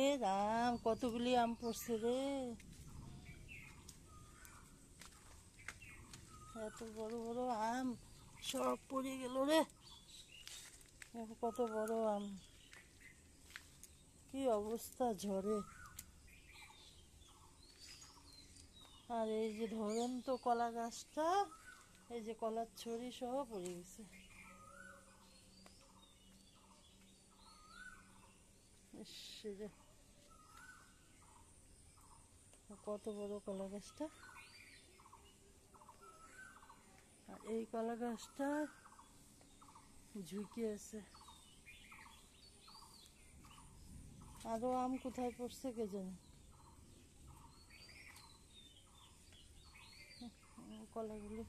এ রাম, কতগুলি আম পড়ছে রে, এত বড় বড় আম সব পড়ে গেল রে। কত বড় আম, কি অবস্থা ঝড়ে। আর এই যে ধরেন তো কলা গাছটা, এই যে কলার ছড়ি সহ পড়ে গেছে। কত বড় কলা গাছটা, আর এই কলা গাছটা ঝুঁকে আছে। আরো আম কোথায় পড়ছে কে জানে। কলাগুলো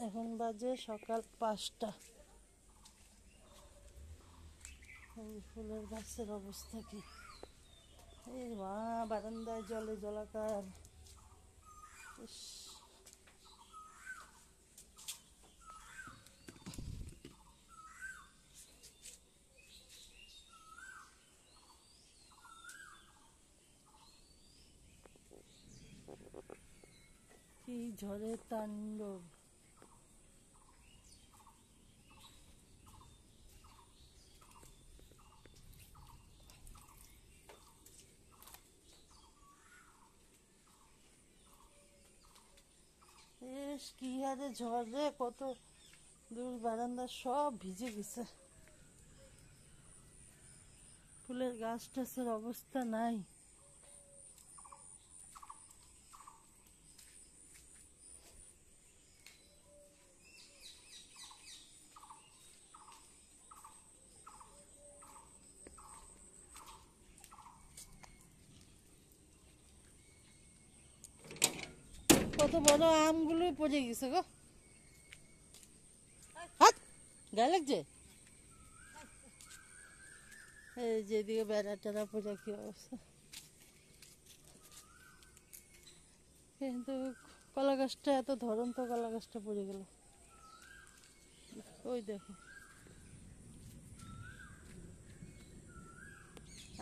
এখন বাজে সকাল 5টা। ফুলের গাছের অবস্থা কি, এই মা বারান্দায় জলে জলাকার। কি ঝড়ের তাণ্ডব। কি হারে ঝড় রে, কত দূর বারান্দা সব ভিজে গেছে। ফুলের গাছ টাছের অবস্থা নাই। কত বড় আমগুলো পড়ে গেছে গো, হাত গায়ে লাগছে। এই যেদিকে বেড়া টেড়া পড়ে কি অবস্থা। কিন্তু কলা গাছটা এত ধরন্ত কলা গাছটা পড়ে গেল। ওই দেখো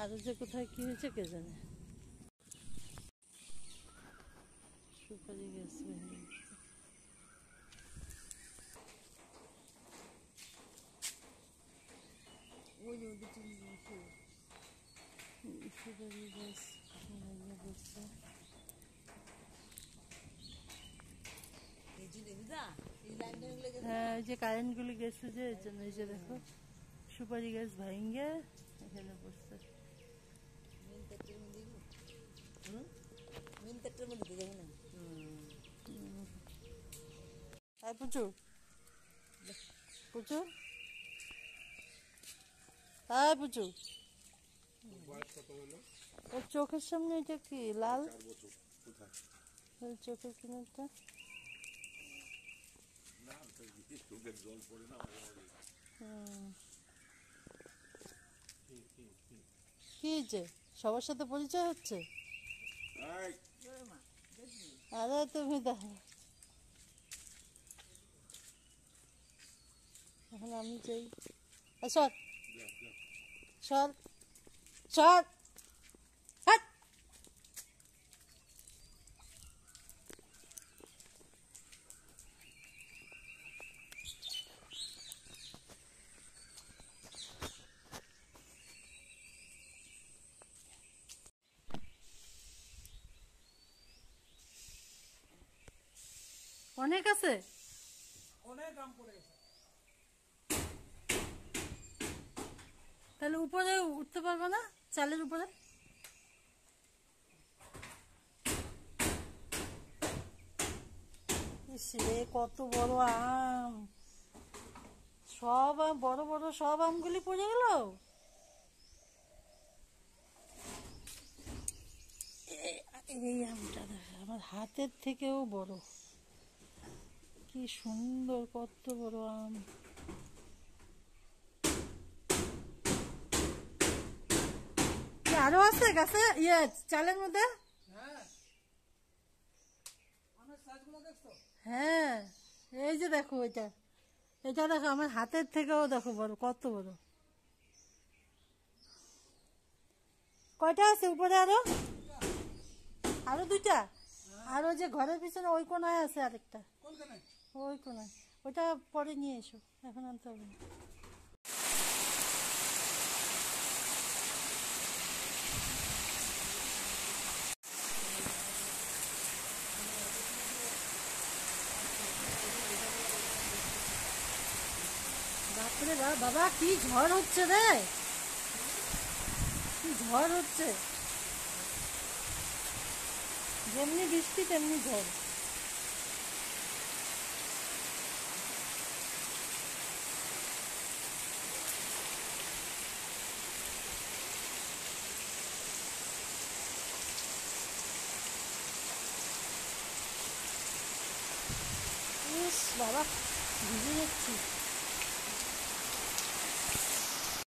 আরো যে কোথায় কি হয়েছে কে জানে। সুপারি গাছ ভেঙে গেছে। ওই সুপারি গাছ ভেঙে গেছে। হ্যাঁ, এই যে কারেন্ট গুলি গেছে যে এই জন্য। এই যে দেখো সুপারি গাছ ভাঙে এখানে পড়ছে। প্রচুর প্রচুর প্রচুর। ওর চোখের সামনে এটা কি লাল, চোখের কিনারটা কি যে সবার সাথে পরিচয় হচ্ছে। আরে তুমি দেখো, এখন আমি চাই সর সর সর। অনেক আছে, অনেক আম পড়ে গেছে। তাহলে উপরে উঠতে পারবো না, চালের উপরে। কত বড় আম, সব আম বড় বড়, সব আমগুলি পড়ে গেল। এই আমটা আমার হাতের থেকেও বড়, কি সুন্দর, কত বড় আম। আরো আছে গাছে ইয়ে চালের মধ্যে? হ্যাঁ, এই যে দেখো এটা, এটা দেখো আমার হাতের থেকেও দেখো বড়, কত বড়। কয়টা আছে উপরে আরো? আরো দুইটা? আর ওই যে ঘরের পিছনে ওই কোনায় আছে আরেকটা, ওই কোনায়। ওইটা পরে নিয়ে এসো, এখন আনতে হবে না। বাপরে বাবা, কি ঝড় হচ্ছে রে, কি ঝড় হচ্ছে, যেমনি বৃষ্টি তেমনি ঝড়। ইস বাবা, ভিজে যাচ্ছি।